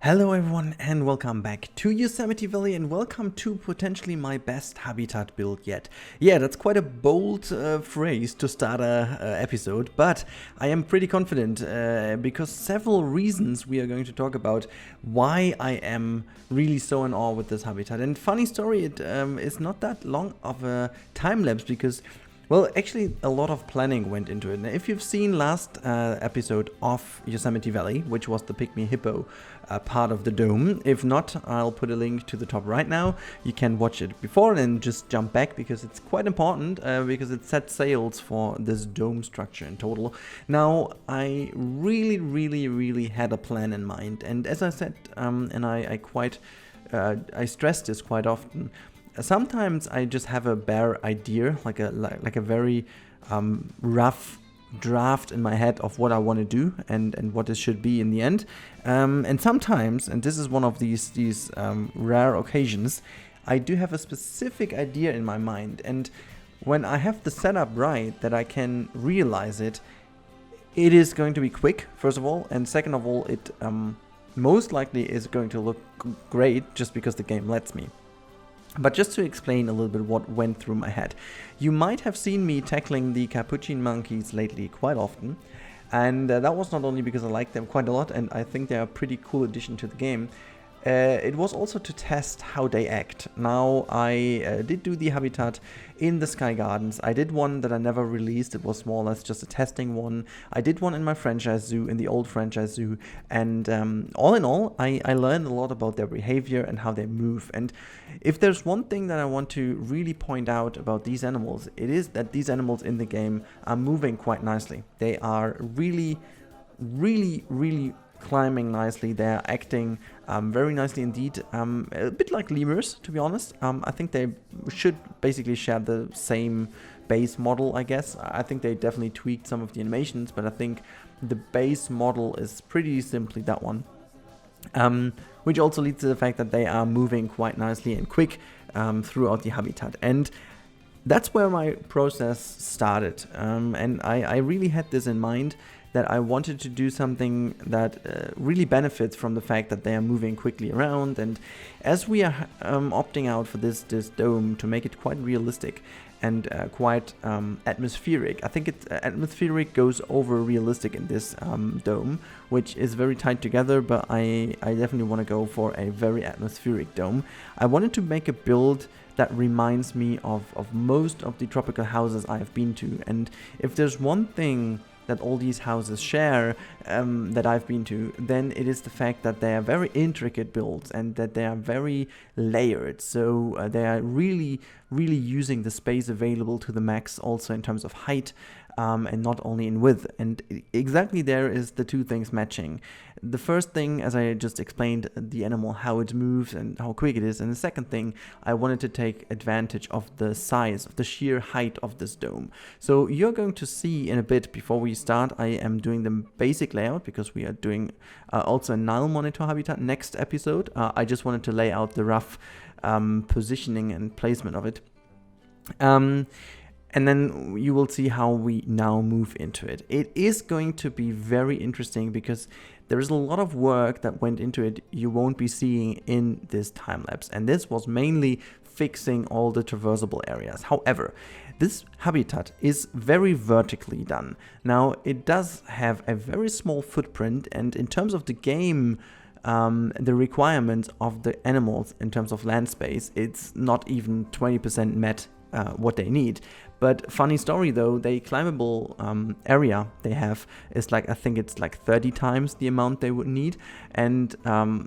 Hello everyone and welcome back to Yosemite Valley and welcome to potentially my best habitat build yet. Yeah, that's quite a bold phrase to start a episode, but I am pretty confident because several reasons we are going to talk about why I am really so in awe with this habitat. And funny story, it is not that long of a time lapse because well, actually, a lot of planning went into it. Now, if you've seen last episode of Yosemite Valley, which was the Pygmy Hippo part of the dome, if not, I'll put a link to the top right now. You can watch it before and then just jump back because it's quite important because it sets sails for this dome structure in total. Now, I really had a plan in mind. And as I said, and I stress this quite often, sometimes I just have a bare idea, like a very rough draft in my head of what I want to do and what it should be in the end. And sometimes, and this is one of these rare occasions, I do have a specific idea in my mind. And when I have the setup right, that I can realize it, it is going to be quick, first of all. And second of all, it most likely is going to look great just because the game lets me. But just to explain a little bit what went through my head, you might have seen me tackling the Capuchin Monkeys lately quite often, and that was not only because I like them quite a lot and I think they're a pretty cool addition to the game. It was also to test how they act. Now, I did do the habitat in the Sky Gardens. I did one that I never released. It was more or less just a testing one. I did one in my franchise zoo, in the old franchise zoo. And all in all, I learned a lot about their behavior and how they move. And if there's one thing that I want to really point out about these animals, it is that these animals in the game are moving quite nicely. They are really climbing nicely. They're acting very nicely indeed, a bit like lemurs, to be honest. I think they should basically share the same base model, I guess. I think they definitely tweaked some of the animations, but I think the base model is pretty simply that one. Which also leads to the fact that they are moving quite nicely and quick throughout the habitat. And that's where my process started. And I really had this in mind, that I wanted to do something that really benefits from the fact that they are moving quickly around. And as we are opting out for this dome to make it quite realistic and quite atmospheric, I think atmospheric goes over realistic in this dome, which is very tight together, but I definitely want to go for a very atmospheric dome. I wanted to make a build that reminds me of most of the tropical houses I have been to. And if there's one thing that all these houses share that I've been to, then it is the fact that they are very intricate builds and that they are very layered. So they are really using the space available to the max, also in terms of height and not only in width. And exactly there is the two things matching. The first thing, as I just explained, the animal, how it moves and how quick it is. And the second thing, I wanted to take advantage of the size, of the sheer height of this dome. So you're going to see in a bit, before we start, I am doing the basic layout because we are doing also a Nile monitor habitat next episode. I just wanted to lay out the rough positioning and placement of it. And then you will see how we now move into it. It is going to be very interesting because there is a lot of work that went into it you won't be seeing in this time lapse. And this was mainly fixing all the traversable areas. However, this habitat is very vertically done. Now, it does have a very small footprint, and in terms of the game, the requirements of the animals in terms of land space, it's not even 20% met what they need. But funny story though, the climbable area they have is like, I think it's like 30 times the amount they would need. And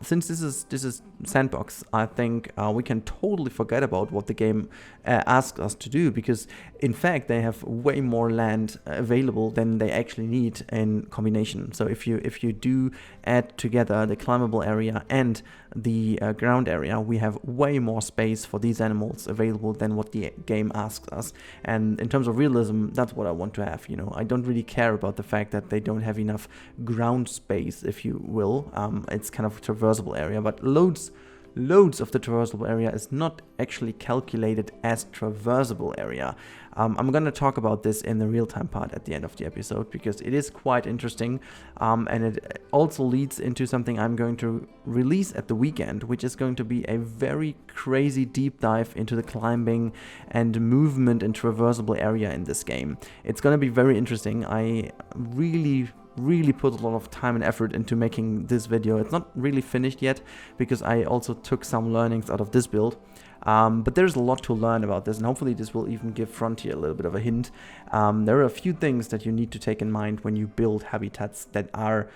since this is Sandbox, I think we can totally forget about what the game asks us to do, because in fact they have way more land available than they actually need in combination. So if you do add together the climbable area and the ground area, we have way more space for these animals available than what the game asks us. And in terms of realism, that's what I want to have. I don't really care about the fact that they don't have enough ground space, if you will. It's kind of a traversable area, but loads loads of the traversable area is not actually calculated as traversable area. I'm going to talk about this in the real-time part at the end of the episode because it is quite interesting, and it also leads into something I'm going to release at the weekend, which is going to be a very crazy deep dive into the climbing and movement and traversable area in this game. It's going to be very interesting. I really put a lot of time and effort into making this video. It's not really finished yet because I also took some learnings out of this build. But there's a lot to learn about this, and hopefully this will even give Frontier a little bit of a hint. There are a few things that you need to take in mind when you build habitats that are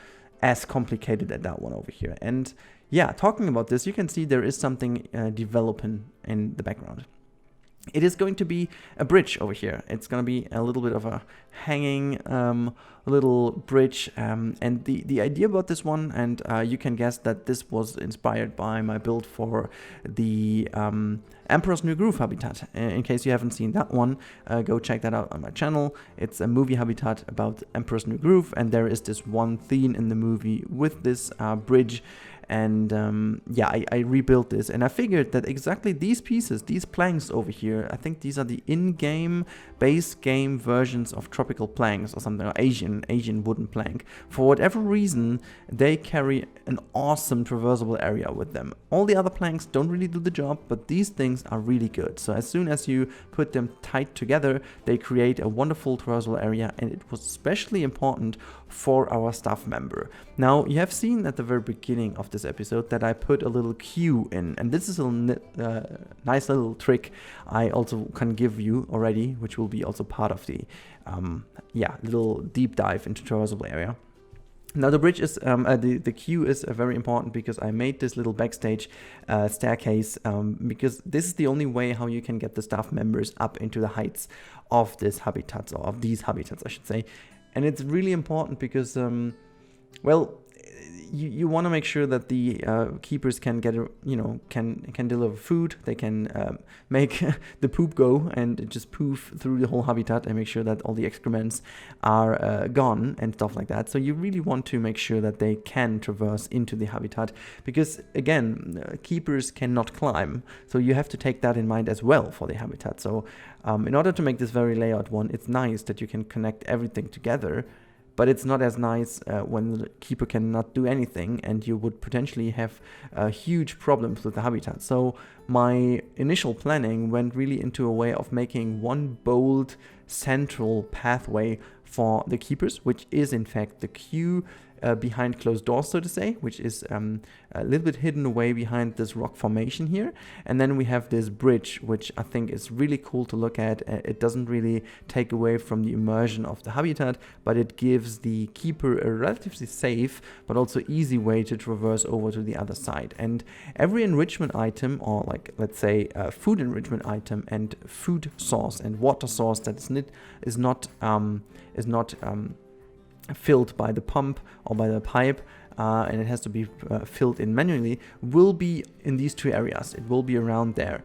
as complicated as that one over here. And yeah, talking about this, you can see there is something developing in the background. It is going to be a bridge over here. It's going to be a little bit of a hanging little bridge. And the idea about this one, and you can guess that this was inspired by my build for the Emperor's New Groove habitat. In case you haven't seen that one, go check that out on my channel. It's a movie habitat about Emperor's New Groove, and there is this one theme in the movie with this bridge. And yeah, I rebuilt this, and I figured that exactly these pieces, these planks over here, I think these are the in-game base game versions of tropical planks or something, or Asian wooden plank. For whatever reason, they carry an awesome traversable area with them. All the other planks don't really do the job, but these things are really good. So as soon as you put them tight together, they create a wonderful traversable area, and it was especially important for our staff member. Now, you have seen at the very beginning of this episode that I put a little queue in, and this is a nice little trick I also can give you already, which will be also part of the little deep dive into traversable area. Now the bridge is, the queue is very important because I made this little backstage staircase because this is the only way how you can get the staff members up into the heights of this habitats, or of these habitats I should say. And it's really important because, well, you want to make sure that the keepers can get, can deliver food. They can make the poop go and just poof through the whole habitat and make sure that all the excrements are gone and stuff like that. So you really want to make sure that they can traverse into the habitat because, again, keepers cannot climb. So you have to take that in mind as well for the habitat. So in order to make this very layout one, it's nice that you can connect everything together. But it's not as nice when the keeper cannot do anything, and you would potentially have huge problems with the habitat. So my initial planning went really into a way of making one bold central pathway for the keepers, which is in fact the queue behind closed doors, so to say, which is a little bit hidden away behind this rock formation here. And then we have this bridge, which I think is really cool to look at. It doesn't really take away from the immersion of the habitat, but it gives the keeper a relatively safe but also easy way to traverse over to the other side. And every enrichment item, or like let's say food enrichment item and food source and water source that is not filled by the pump or by the pipe, and it has to be filled in manually, will be in these two areas. It will be around there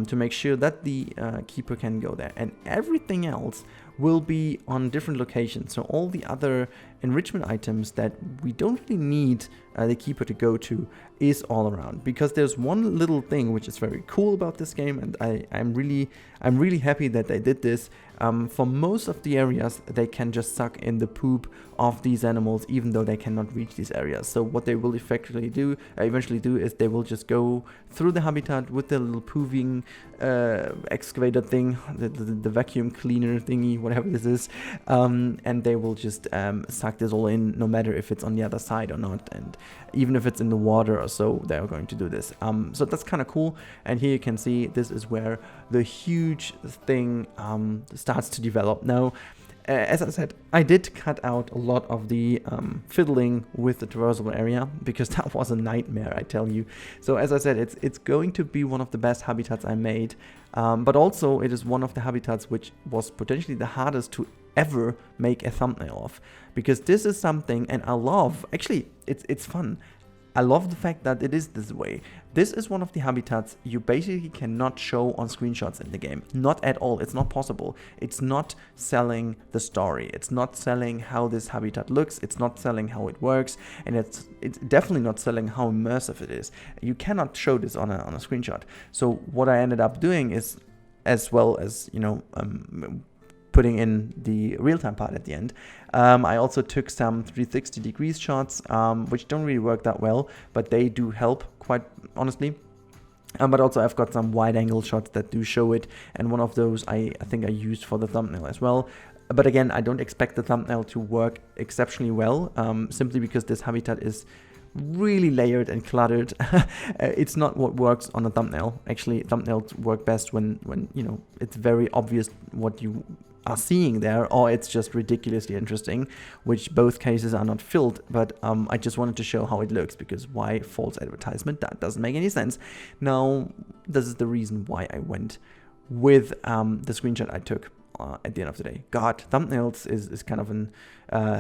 to make sure that the keeper can go there. And everything else will be on different locations. So all the other enrichment items that we don't really need the keeper to go to is all around, because there's one little thing which is very cool about this game, and I'm really happy that they did this. For most of the areas, they can just suck in the poop of these animals, even though they cannot reach these areas. So what they will eventually do is they will just go through the habitat with their little pooping excavator thing, the vacuum cleaner thingy, whatever this is, and they will just suck this all in, no matter if it's on the other side or not, and even if it's in the water or so, they're going to do this. So that's kind of cool. And here you can see this is where the huge thing starts to develop. Now, as I said, I did cut out a lot of the fiddling with the traversable area, because that was a nightmare, I tell you. So as I said, it's going to be one of the best habitats I made, but also it is one of the habitats which was potentially the hardest to ever make a thumbnail of, because this is something, and I love, actually it's fun. I love the fact that it is this way. This is one of the habitats you basically cannot show on screenshots in the game. Not at all. It's not possible. It's not selling the story. It's not selling how this habitat looks. It's not selling how it works. And it's definitely not selling how immersive it is. You cannot show this on a screenshot. So what I ended up doing is, as well as, putting in the real-time part at the end, I also took some 360 degrees shots, which don't really work that well, but they do help, quite honestly. But also I've got some wide-angle shots that do show it, and one of those I think I used for the thumbnail as well. But again, I don't expect the thumbnail to work exceptionally well, simply because this habitat is really layered and cluttered. It's not what works on a thumbnail. Actually, thumbnails work best when it's very obvious what you are seeing there, or it's just ridiculously interesting, which both cases are not filled. But I just wanted to show how it looks, because why false advertisement? That doesn't make any sense. Now, this is the reason why I went with the screenshot I took at the end of the day. God, thumbnails is kind of an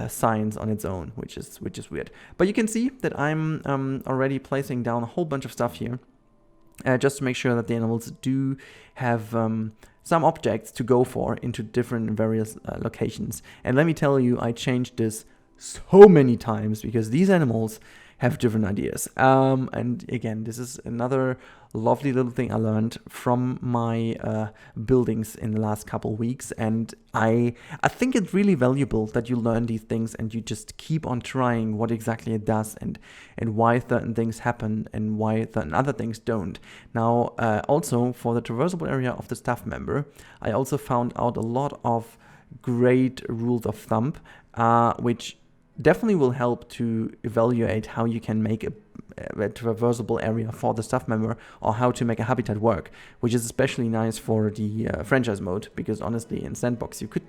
science on its own, which is weird. But you can see that I'm already placing down a whole bunch of stuff here, just to make sure that the animals do have some objects to go for into different various locations. And let me tell you, I changed this so many times because these animals have different ideas. And again, this is another lovely little thing I learned from my buildings in the last couple of weeks. And I think it's really valuable that you learn these things and you just keep on trying what exactly it does and why certain things happen and why certain other things don't. Now, also for the traversable area of the staff member, I also found out a lot of great rules of thumb, which definitely will help to evaluate how you can make a traversable area for the staff member, or how to make a habitat work, which is especially nice for the franchise mode, because honestly in Sandbox you could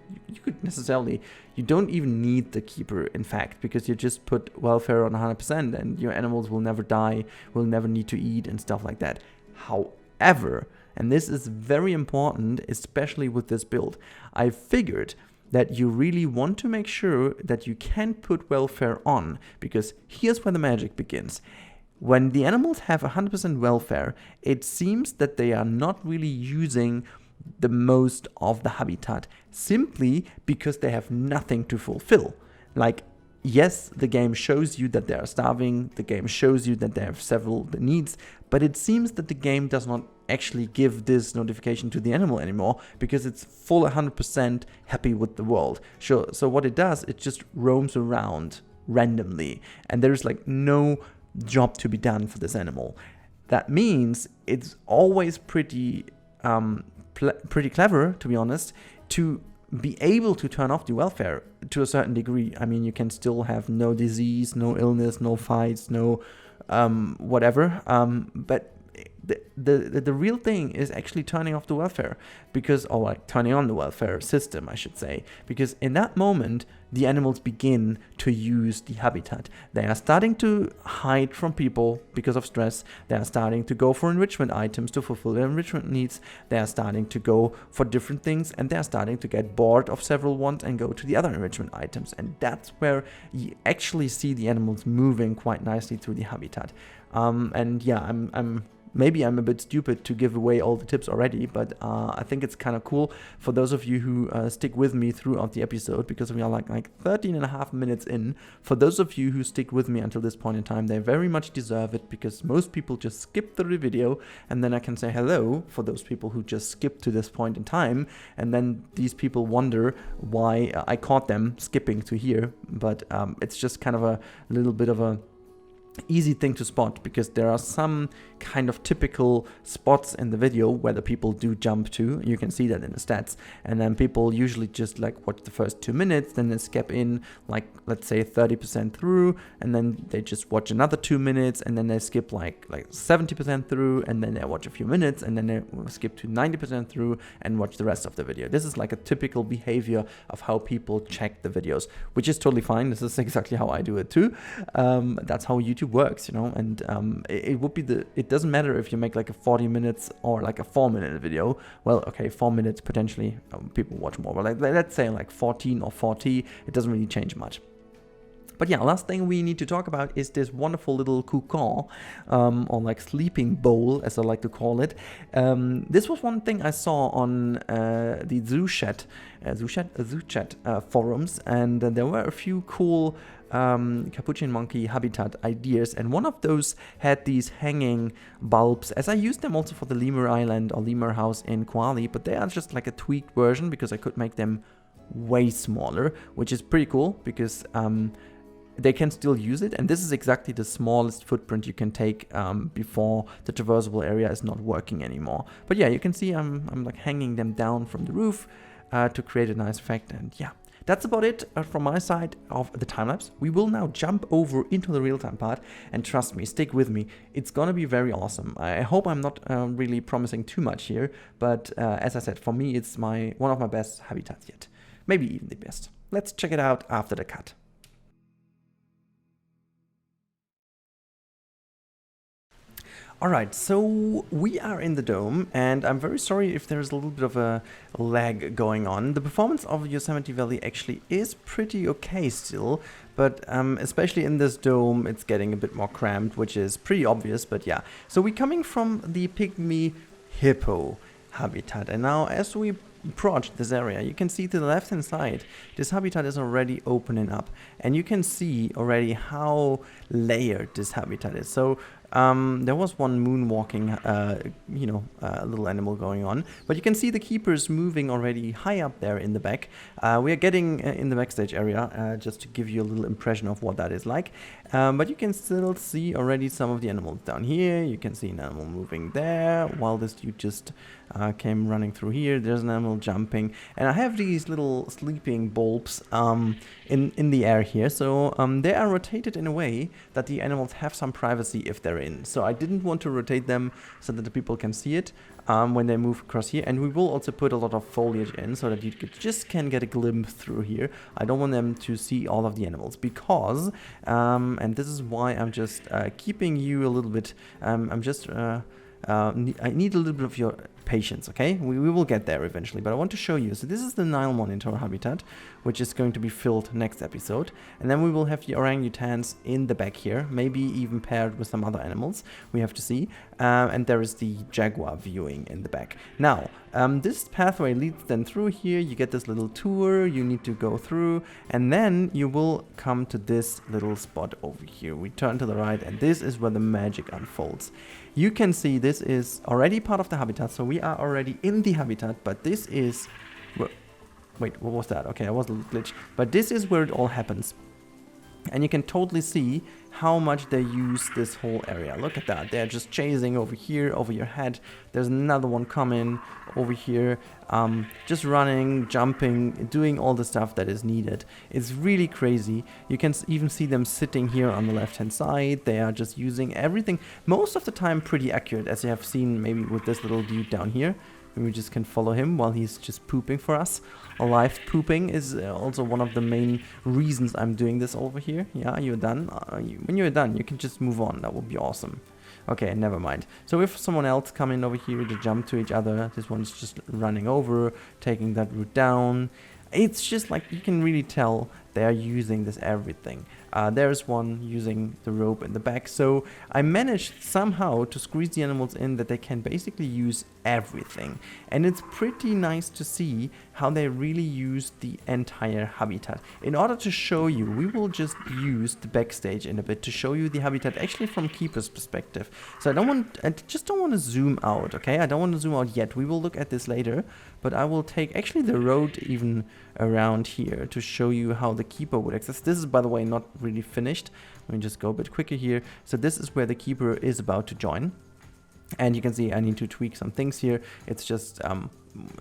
necessarily, you don't even need the keeper, in fact, because you just put welfare on 100% and your animals will never die, will never need to eat and stuff like that. However, and this is very important, especially with this build, I figured that you really want to make sure that you can put welfare on, because here's where the magic begins. When the animals have 100% welfare, it seems that they are not really using the most of the habitat, simply because they have nothing to fulfill. Like, yes, the game shows you that they are starving, the game shows you that they have several needs, but it seems that the game does not actually give this notification to the animal anymore, because it's full 100% happy with the world. Sure, so what it does, it just roams around randomly, and there's like no job to be done for this animal. That means it's always pretty clever, to be honest, to be able to turn off the welfare to a certain degree. I mean, you can still have no disease, no illness, no fights, no whatever, but the real thing is actually turning off the welfare, because, or like turning on the welfare system, I should say, because in that moment the animals begin to use the habitat. They are starting to hide from people because of stress. They are starting to go for enrichment items to fulfill their enrichment needs. They are starting to go for different things, and they are starting to get bored of several ones and go to the other enrichment items. And that's where you actually see the animals moving quite nicely through the habitat. And yeah, maybe I'm a bit stupid to give away all the tips already, but I think it's kind of cool for those of you who stick with me throughout the episode, because we are like 13 and a half minutes in. For those of you who stick with me until this point in time, they very much deserve it, because most people just skip through the video, and then I can say hello for those people who just skip to this point in time, and then these people wonder why I caught them skipping to here. But it's just kind of a little bit of a easy thing to spot, because there are some kind of typical spots in the video where the people do jump to. You can see that in the stats, and then people usually just like watch the first 2 minutes, then they skip in like, let's say 30% through, and then they just watch another 2 minutes, and then they skip like 70% through, and then they watch a few minutes, and then they skip to 90% through and watch the rest of the video. This is like a typical behavior of how people check the videos, which is totally fine. This is exactly how I do it too. That's how YouTube works, and it would be it doesn't matter if you make like a 40 minutes or like a 4-minute video. Well, okay, 4 minutes potentially people watch more, but like, let's say like 14 or 40, it doesn't really change much. But yeah, last thing we need to talk about is this wonderful little cocon, or like sleeping bowl, as I like to call it. This was one thing I saw on the Zoo Chat forums, and there were a few cool Capuchin monkey habitat ideas, and one of those had these hanging bulbs, as I used them also for the lemur island or lemur house in Kuali, but they are just like a tweaked version because I could make them way smaller, which is pretty cool because they can still use it, and this is exactly the smallest footprint you can take before the traversable area is not working anymore. But yeah, you can see I'm like hanging them down from the roof to create a nice effect, and yeah. That's about it from my side of the time-lapse. We will now jump over into the real-time part, and trust me, stick with me. It's gonna be very awesome. I hope I'm not really promising too much here, but as I said, for me, it's one of my best habitats yet. Maybe even the best. Let's check it out after the cut. Alright, so we are in the dome, and I'm very sorry if there's a little bit of a lag going on. The performance of Yosemite Valley actually is pretty okay still, but especially in this dome it's getting a bit more cramped, which is pretty obvious, but yeah. So we're coming from the pygmy hippo habitat, and now as we approach this area, you can see to the left hand side this habitat is already opening up, and you can see already how layered this habitat is. So there was one moonwalking little animal going on, but you can see the keepers moving already high up there in the back. We are getting in the backstage area just to give you a little impression of what that is like, but you can still see already some of the animals down here. You can see an animal moving there while this dude just came running through here. There's an animal jumping, and I have these little sleeping bulbs in the air here, so they are rotated in a way that the animals have some privacy if they're in. So I didn't want to rotate them so that the people can see it when they move across here, and we will also put a lot of foliage in so that you just can get a glimpse through here. I don't want them to see all of the animals because and this is why I'm just keeping you a little bit I need a little bit of your patience, okay? We will get there eventually, but I want to show you. So this is the Nile monitor habitat, which is going to be filled next episode. And then we will have the orangutans in the back here, maybe even paired with some other animals. We have to see. And there is the jaguar viewing in the back. Now, this pathway leads then through here. You get this little tour you need to go through, and then you will come to this little spot over here. We turn to the right, and this is where the magic unfolds. You can see this is already part of the habitat, so we are already in the habitat, but this is... Wait, what was that? Okay, I was a little glitch. But this is where it all happens. And you can totally see how much they use this whole area. Look at that. They're just chasing over here, over your head. There's another one coming over here. Just running, jumping, doing all the stuff that is needed. It's really crazy. You can even see them sitting here on the left-hand side. They are just using everything, most of the time pretty accurate, as you have seen maybe with this little dude down here. And we just can follow him while he's just pooping for us. Live pooping is also one of the main reasons I'm doing this over here. Yeah, you're done. When you're done, you can just move on. That would be awesome. Okay, never mind. So if someone else coming over here to jump to each other, this one's just running over, taking that route down. It's just like you can really tell they are using this everything. There's one using the rope in the back. So I managed somehow to squeeze the animals in that they can basically use everything. And it's pretty nice to see how they really use the entire habitat. In order to show you, we will just use the backstage in a bit to show you the habitat actually from keeper's perspective. So I just don't want to zoom out, okay? I don't want to zoom out yet. We will look at this later, but I will take actually the road even around here to show you how the keeper would access. This is, by the way, not really finished. Let me just go a bit quicker here. So this is where the keeper is about to join. And you can see I need to tweak some things here. It's just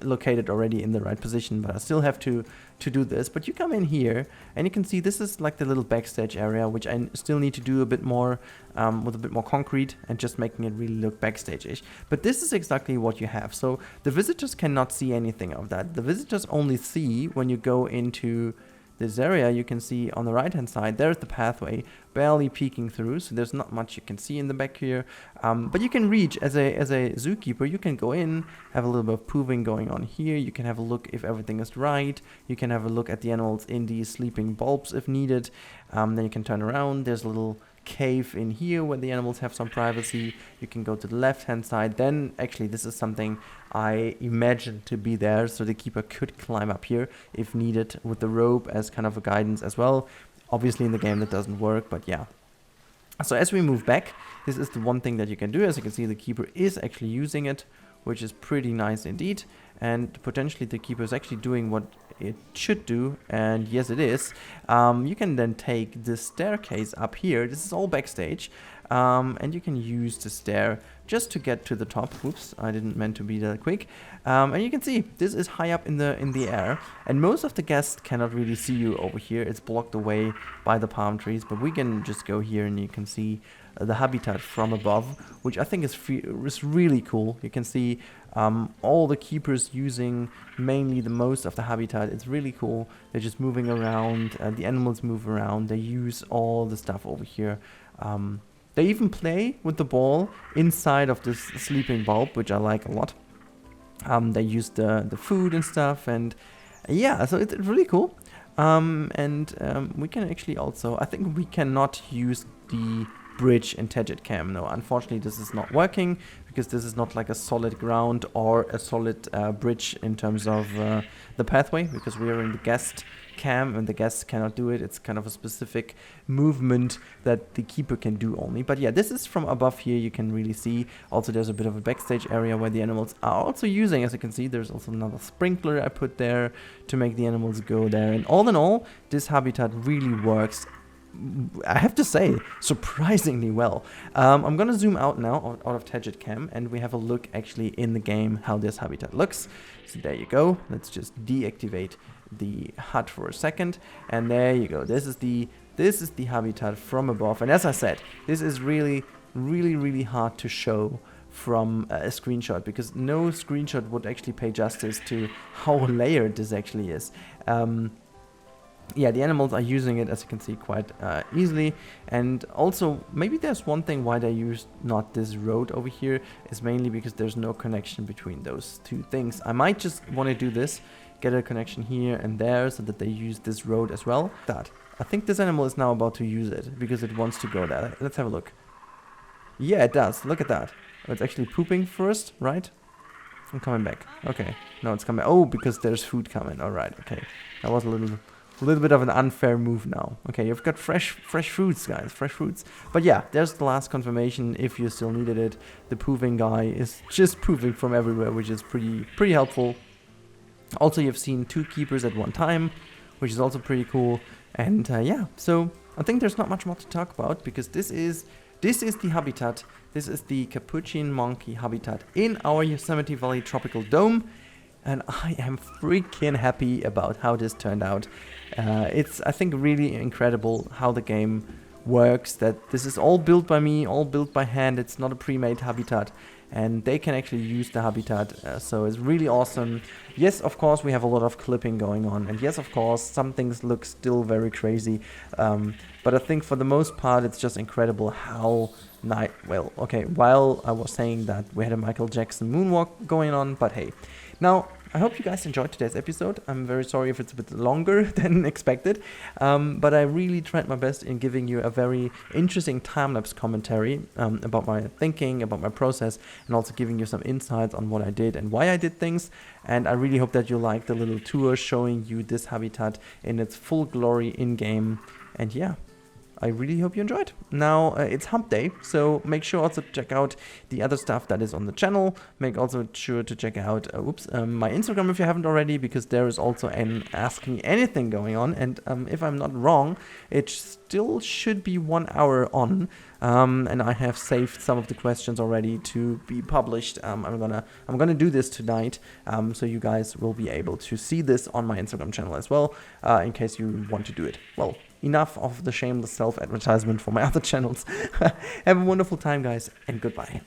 located already in the right position, but I still have to do this. But you come in here and you can see this is like the little backstage area, which I still need to do a bit more with a bit more concrete and just making it really look backstage-ish. But this is exactly what you have. So the visitors cannot see anything of that. The visitors only see when you go into this area, you can see on the right hand side, there's the pathway barely peeking through, so there's not much you can see in the back here, but you can reach, as a zookeeper, you can go in, have a little bit of proving going on here, you can have a look if everything is right, you can have a look at the animals in these sleeping bulbs if needed, then you can turn around, there's a little cave in here where the animals have some privacy. You can go to the left hand side. Then actually this is something I imagine to be there, so the keeper could climb up here if needed with the rope as kind of a guidance as well. Obviously in the game that doesn't work, but yeah. So as we move back, this is the one thing that you can do. As you can see, the keeper is actually using it, which is pretty nice indeed, and potentially the keeper is actually doing what it should do, and yes it is. You can then take this staircase up here, this is all backstage, and you can use the stair just to get to the top. Whoops, I didn't mean to be that quick. And you can see this is high up in the air, and most of the guests cannot really see you over here. It's blocked away by the palm trees, but we can just go here and you can see the habitat from above, which I think is really cool. You can see all the keepers using mainly the most of the habitat. It's really cool. They're just moving around, the animals move around, they use all the stuff over here. They even play with the ball inside of this sleeping bulb, which I like a lot. They use the food and stuff, and yeah, so it's really cool. We can actually also, I think we cannot use the bridge in Tejet Cam. No, unfortunately this is not working because this is not like a solid ground or a solid bridge in terms of the pathway, because we are in the guest cam and the guests cannot do it. It's kind of a specific movement that the keeper can do only. But yeah, this is from above here, you can really see. Also there's a bit of a backstage area where the animals are also using. As you can see, there's also another sprinkler I put there to make the animals go there, and all in all this habitat really works, I have to say, surprisingly well. I'm gonna zoom out now out of Tejet Cam, and we have a look actually in the game how this habitat looks. So there you go. Let's just deactivate the HUD for a second, and there you go. This is the habitat from above, and as I said, this is really hard to show from a screenshot, because no screenshot would actually pay justice to how layered this actually is. Yeah, the animals are using it, as you can see, quite easily. And also, maybe there's one thing why they use not this road over here, is mainly because there's no connection between those two things. I might just want to do this, get a connection here and there, so that they use this road as well. I think this animal is now about to use it, because it wants to go there. Let's have a look. Yeah, it does. Look at that. It's actually pooping first, right? I'm coming back. Okay. No, it's coming. Oh, because there's food coming. All right. Okay. That was a little bit of an unfair move now. Okay, you've got fresh fruits, guys, fresh fruits. But yeah, there's the last confirmation if you still needed it. The poofing guy is just poofing from everywhere, which is pretty helpful. Also, you've seen 2 keepers at one time, which is also pretty cool. And yeah, so I think there's not much more to talk about, because this is the habitat. This is the Capuchin monkey habitat in our Yosemite Valley Tropical Dome. And I am freaking happy about how this turned out. It's, I think, really incredible how the game works, that this is all built by me, all built by hand. It's not a pre-made habitat, and they can actually use the habitat, so it's really awesome. Yes, of course, we have a lot of clipping going on, and yes, of course, some things look still very crazy, but I think for the most part, it's just incredible how well, okay, while I was saying that we had a Michael Jackson moonwalk going on, but hey. Now, I hope you guys enjoyed today's episode. I'm very sorry if it's a bit longer than expected, but I really tried my best in giving you a very interesting time-lapse commentary about my thinking, about my process, and also giving you some insights on what I did and why I did things. And I really hope that you liked the little tour showing you this habitat in its full glory in-game. And yeah, I really hope you enjoyed. Now, it's hump day, so make sure also to check out the other stuff that is on the channel. Make also sure to check out my Instagram if you haven't already, because there is also an Ask Me Anything going on. And if I'm not wrong, it still should be 1 hour on. And I have saved some of the questions already to be published. I'm gonna do this tonight, so you guys will be able to see this on my Instagram channel as well, in case you want to do it. Well, enough of the shameless self-advertisement for my other channels. Have a wonderful time, guys, and goodbye.